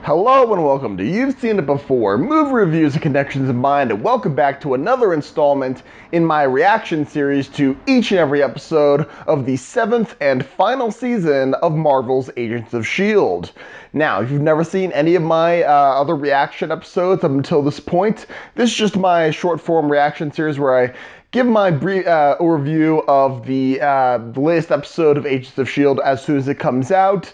Hello and welcome to You've Seen It Before, Movie Reviews and Connections in Mind, and welcome back to another installment in my reaction series to each and every episode of the 7th and final season of Marvel's Agents of S.H.I.E.L.D. Now, if you've never seen any of my other reaction episodes up until this point, this is just my short form reaction series where I give my brief overview of the latest episode of Agents of S.H.I.E.L.D. as soon as it comes out,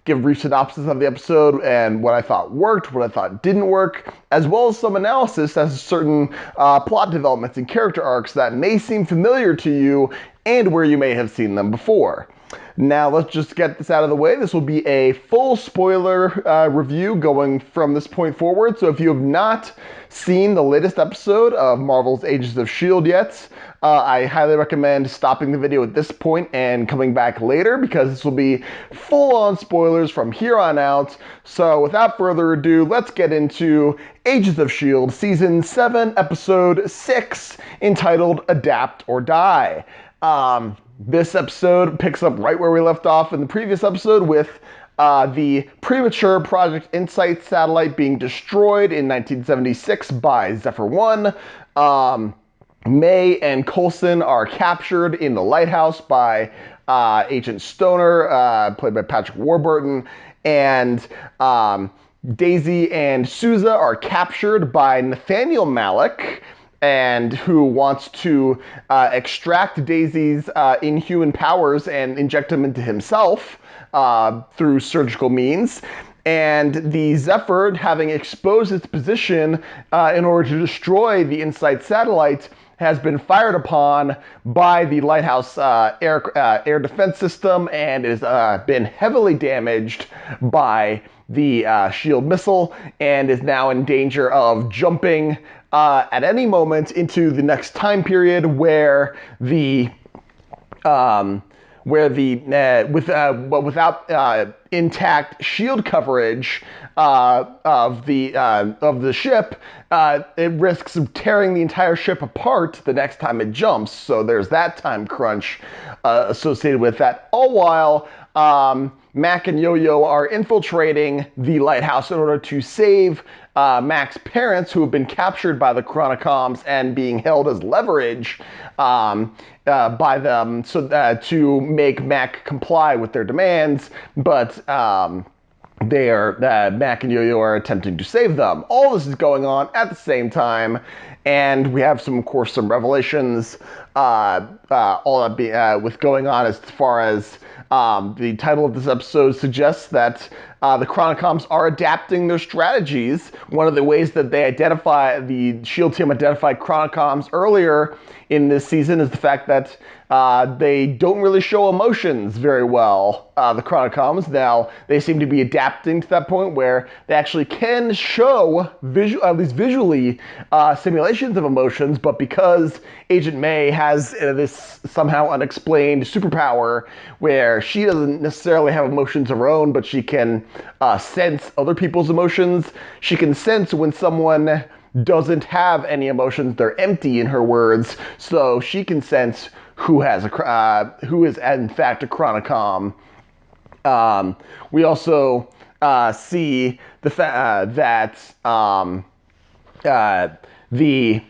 give a brief synopsis of the episode and what I thought worked, what I thought didn't work, as well as some analysis as to certain plot developments and character arcs that may seem familiar to you and where you may have seen them before. Now let's just get this out of the way. This will be a full spoiler review going from this point forward. So if you have not seen the latest episode of Marvel's Agents of S.H.I.E.L.D. yet, I highly recommend stopping the video at this point and coming back later because this will be full-on spoilers from here on out. So without further ado, let's get into Agents of S.H.I.E.L.D. Season 7, Episode 6, entitled Adapt or Die. This episode picks up right where we left off in the previous episode with the premature Project Insight satellite being destroyed in 1976 by Zephyr 1. May and Coulson are captured in the Lighthouse by Agent Stoner, played by Patrick Warburton, and Daisy and Sousa are captured by Nathaniel Malick, and who wants to extract Daisy's inhuman powers and inject them into himself through surgical means. And the Zephyr, having exposed its position in order to destroy the Insight satellite, has been fired upon by the Lighthouse air defense system and has been heavily damaged by the S.H.I.E.L.D. missile and is now in danger of jumping at any moment into the next time period where without intact S.H.I.E.L.D. coverage of the ship, it risks tearing the entire ship apart the next time it jumps. So there's that time crunch associated with that. All while Mack and Yo-Yo are infiltrating the Lighthouse in order to save Mack's parents, who have been captured by the Chronicoms and being held as leverage by them, so to make Mack comply with their demands, but Mack and Yo-Yo are attempting to save them. All this is going on at the same time, and we have of course, some revelations. All that with going on as far as the title of this episode suggests that the Chronicoms are adapting their strategies. One of the ways that the S.H.I.E.L.D. team identified Chronicoms earlier in this season is the fact that they don't really show emotions very well, the Chronicoms. Now, they seem to be adapting to that point where they actually can show, at least visually, simulations of emotions, but because Agent May has this somehow unexplained superpower where she doesn't necessarily have emotions of her own, but she can sense other people's emotions. She can sense when someone doesn't have any emotions, they're empty in her words, so she can sense who is in fact a Chronicom. We also see the fact that the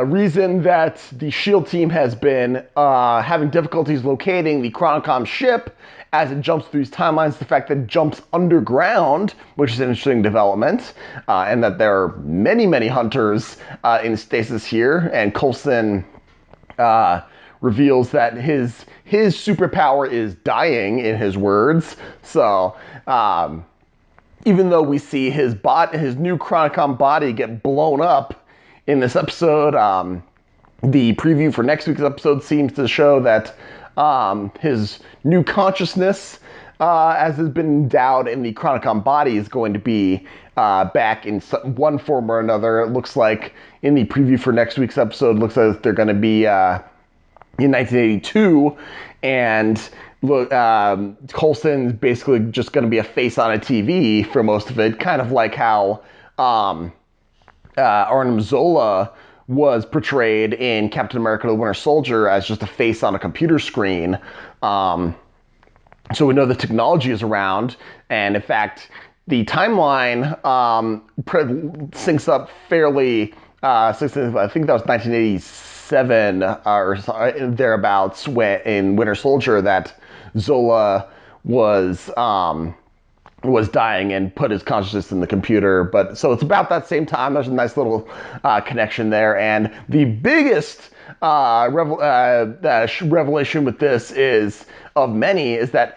reason that the S.H.I.E.L.D. team has been having difficulties locating the Chronicom ship as it jumps through these timelines, the fact that it jumps underground, which is an interesting development, and that there are many, many hunters in stasis here, and Coulson reveals that his superpower is dying, in his words. So even though we see his new Chronicom body get blown up in this episode, the preview for next week's episode seems to show that his new consciousness, as has been endowed in the Chronicom body, is going to be back in one form or another. It looks like in the preview for next week's episode, looks like they're going to be in 1982, and Coulson's basically just going to be a face on a TV for most of it, kind of like how Arnim Zola was portrayed in Captain America: The Winter Soldier as just a face on a computer screen. So we know the technology is around, and in fact, the timeline syncs up fairly. I think that was 1987 or thereabouts in Winter Soldier that Zola was dying and put his consciousness in the computer. But so it's about that same time. There's a nice little connection there. And the biggest revelation with this is of many is that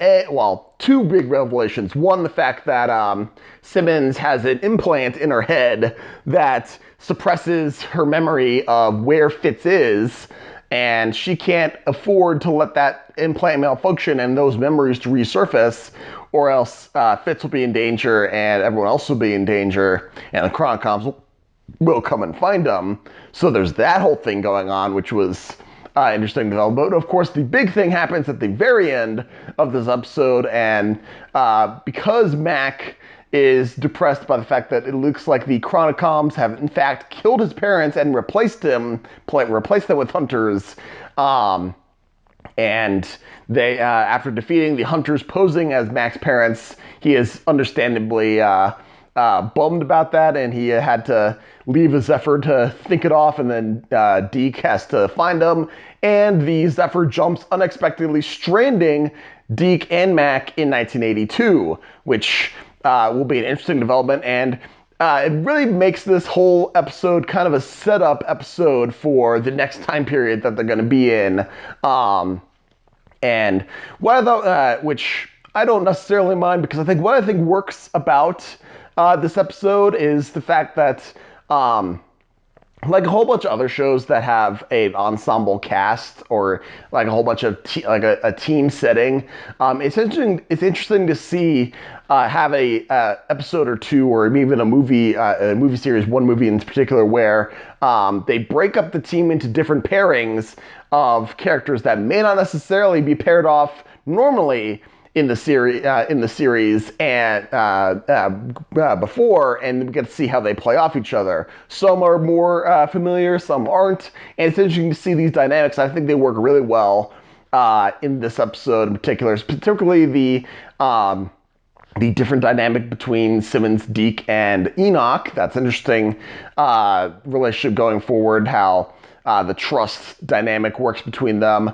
two big revelations. One, the fact that Simmons has an implant in her head that suppresses her memory of where Fitz is, and she can't afford to let that implant malfunction and those memories to resurface, or else Fitz will be in danger and everyone else will be in danger, and the Chronocoms will come and find them. So there's that whole thing going on, which was interesting development. But of course, the big thing happens at the very end of this episode, and because Mack is depressed by the fact that it looks like the Chronocoms have in fact killed his parents and replaced them with hunters. And they, after defeating the hunters posing as Mack's parents, he is understandably bummed about that, and he had to leave the Zephyr to think it off, and then Deke has to find him, and the Zephyr jumps unexpectedly, stranding Deke and Mack in 1982, which will be an interesting development, and it really makes this whole episode kind of a setup episode for the next time period that they're going to be in. And what I thought, which I don't necessarily mind, because I think what I think works about this episode is the fact that, like a whole bunch of other shows that have an ensemble cast or like a whole bunch of a team setting, it's interesting to see have a episode or two, or even a movie series, one movie in particular, where they break up the team into different pairings of characters that may not necessarily be paired off normally in the series and before, and we get to see how they play off each other. Some are more familiar, some aren't, and it's interesting to see these dynamics. I think they work really well in this episode in particular, particularly the different dynamic between Simmons, Deke, and Enoch. That's interesting relationship going forward, how the trust dynamic works between them.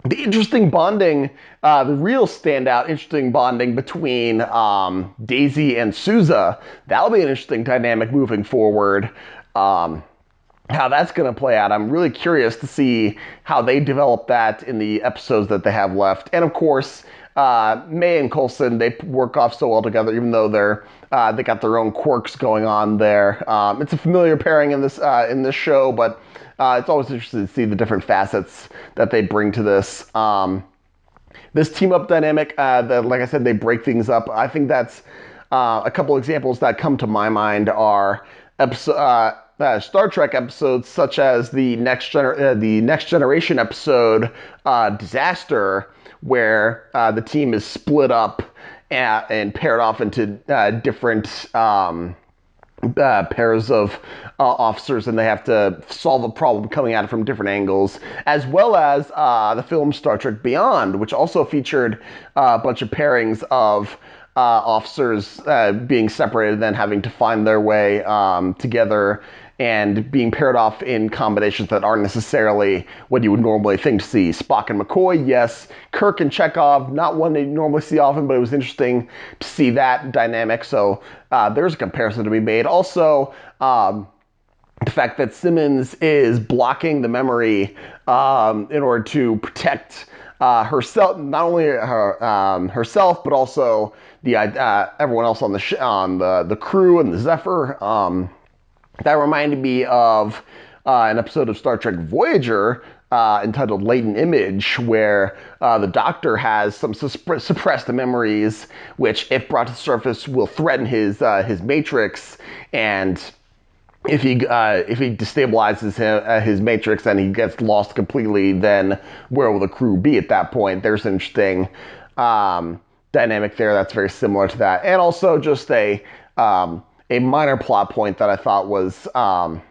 The interesting bonding, the real standout interesting bonding between Daisy and Sousa, that'll be an interesting dynamic moving forward. How that's going to play out, I'm really curious to see how they develop that in the episodes that they have left. And of course, May and Coulson, they work off so well together, even though they got their own quirks going on there. It's a familiar pairing in this show, but it's always interesting to see the different facets that they bring to this. This team-up dynamic, that, like I said, they break things up. I think that's a couple examples that come to my mind are Star Trek episodes such as the Next Generation episode, Disaster, where the team is split up and paired off into different pairs of officers, and they have to solve a problem coming at it from different angles, as well as the film Star Trek Beyond, which also featured a bunch of pairings of officers being separated and then having to find their way together and being paired off in combinations that aren't necessarily what you would normally think to see. Spock and McCoy, yes. Kirk and Chekhov, not one they normally see often, but it was interesting to see that dynamic. So there's a comparison to be made. Also, the fact that Simmons is blocking the memory in order to protect herself, not only herself, but also the everyone else on the crew and the Zephyr. That reminded me of an episode of Star Trek Voyager entitled Latent Image, where the Doctor has some suppressed memories, which, if brought to the surface, will threaten his matrix. And if he destabilizes his matrix and he gets lost completely, then where will the crew be at that point? There's an interesting dynamic there that's very similar to that, and also just a minor plot point that I thought was a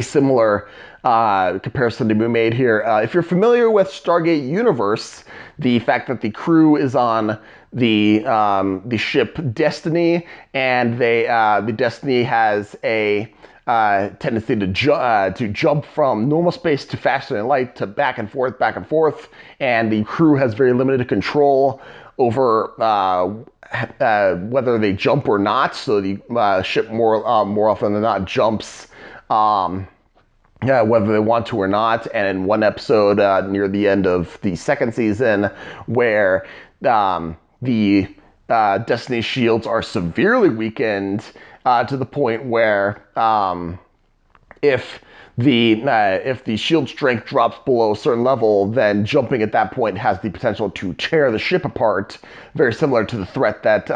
similar comparison to be made here. If you're familiar with Stargate Universe, the fact that the crew is on the ship Destiny, and the Destiny has a tendency to jump from normal space to faster than light to back and forth, and the crew has very limited control over whether they jump or not. So the ship more often than not jumps. Whether they want to or not. And in one episode near the end of the second season, where the Destiny shields are severely weakened to the point where if the shield strength drops below a certain level, then jumping at that point has the potential to tear the ship apart, very similar to the threat that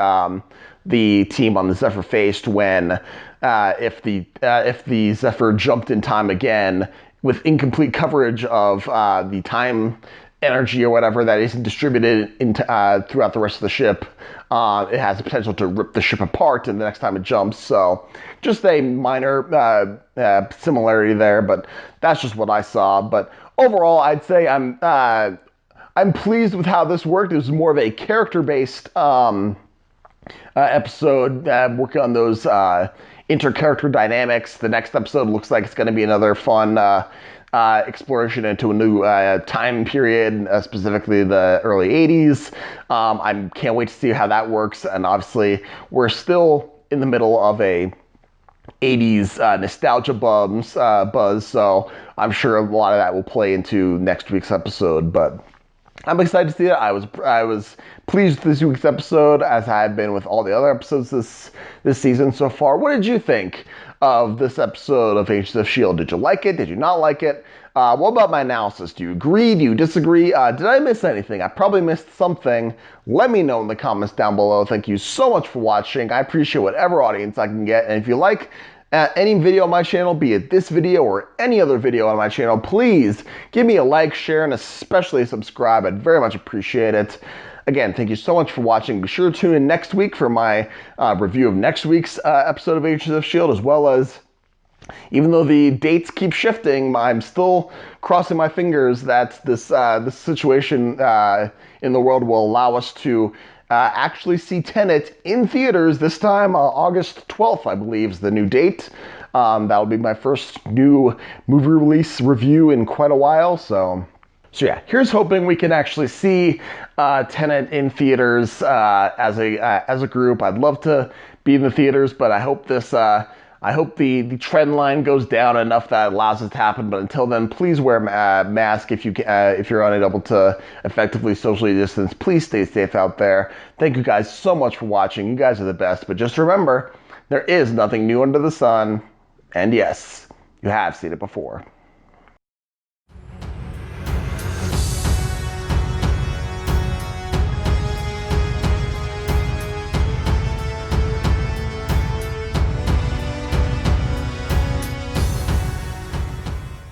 the team on the Zephyr faced when if the Zephyr jumped in time again with incomplete coverage of the time energy or whatever that isn't distributed into throughout the rest of the ship, it has the potential to rip the ship apart in the next time it jumps. So just a minor similarity there, but that's just what I saw. But overall, I'd say I'm pleased with how this worked. It was more of a character-based episode, working on those inter-character dynamics. The next episode looks like it's going to be another fun exploration into a new time period, specifically the early 80s. I can't wait to see how that works. And obviously, we're still in the middle of a 80s nostalgia buzz, so I'm sure a lot of that will play into next week's episode. But I'm excited to see it. I was pleased with this week's episode, as I have been with all the other episodes this season so far. What did you think of this episode of Agents of S.H.I.E.L.D.? Did you like it? Did you not like it? What about my analysis? Do you agree? Do you disagree? Did I miss anything? I probably missed something. Let me know in the comments down below. Thank you so much for watching. I appreciate whatever audience I can get. And if you like any video on my channel, be it this video or any other video on my channel, please give me a like, share, and especially subscribe. I'd very much appreciate it. Again, thank you so much for watching. Be sure to tune in next week for my review of next week's episode of Agents of S.H.I.E.L.D., as well as, even though the dates keep shifting, I'm still crossing my fingers that this situation in the world will allow us to actually see Tenet in theaters this time. August 12th, I believe, is the new date. That'll be my first new movie release review in quite a while. So yeah, here's hoping we can actually see Tenet in theaters as a group. I'd love to be in the theaters, but I hope this. I hope the trend line goes down enough that allows it to happen. But until then, please wear a mask if you're unable to effectively socially distance. Please stay safe out there. Thank you guys so much for watching. You guys are the best. But just remember, there is nothing new under the sun. And yes, you have seen it before.